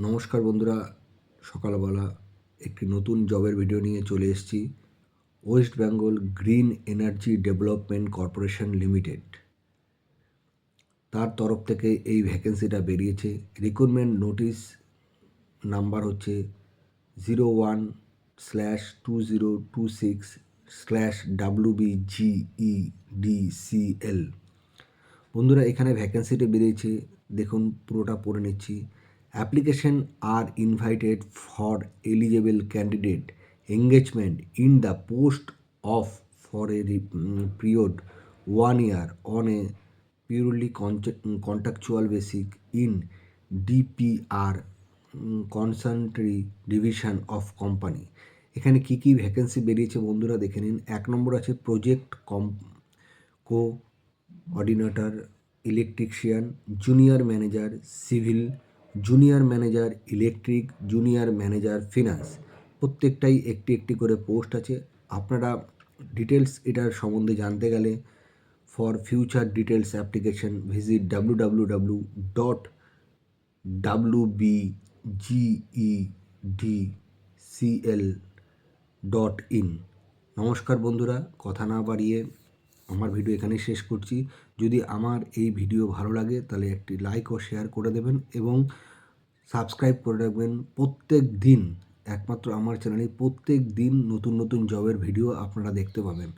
নমস্কার বন্ধুরা, সকালবেলা একটি নতুন জবের ভিডিও নিয়ে চলে এসেছি। West Bengal green energy development corporation limited তার তরফ থেকে এই ভ্যাকেন্সিটা বেরিয়েছে। রিক্রুটমেন্ট নোটিশ নাম্বার হচ্ছে 01/2026/WBGEDCL। বন্ধুরা, এখানে ভ্যাকেন্সিটা বেরিয়েছে, দেখুন পুরোটা পড়ে নিচ্ছি। Application are invited for eligible candidate engagement in the post of for a period 1 year on a purely contractual basis in DPR consultancy division of company. এখানে কি কি ভ্যাকেন্সি বেরিয়েছে বন্ধুরা দেখে নিন। 1 নম্বর আছে project coordinator electrician, junior manager civil, junior manager electric, junior manager finance. প্রত্যেকটাই একটি একটি করে পোস্ট আছে। আপনারা ডিটেলস এটার সম্বন্ধে জানতে গেলে for future details application visit www.wbgedcl.in। নমস্কার বন্ধুরা, কথা না বাড়িয়ে আমার ভিডিও এখানেই শেষ করছি। যদি আমার এই ভিডিও ভালো লাগে তাহলে একটি লাইক ও শেয়ার করে দেবেন এবং সাবস্ক্রাইব করে রাখবেন। প্রত্যেক দিন, একমাত্র আমার চ্যানেলে প্রত্যেক দিন নতুন নতুন জবের ভিডিও আপনারা দেখতে পাবেন।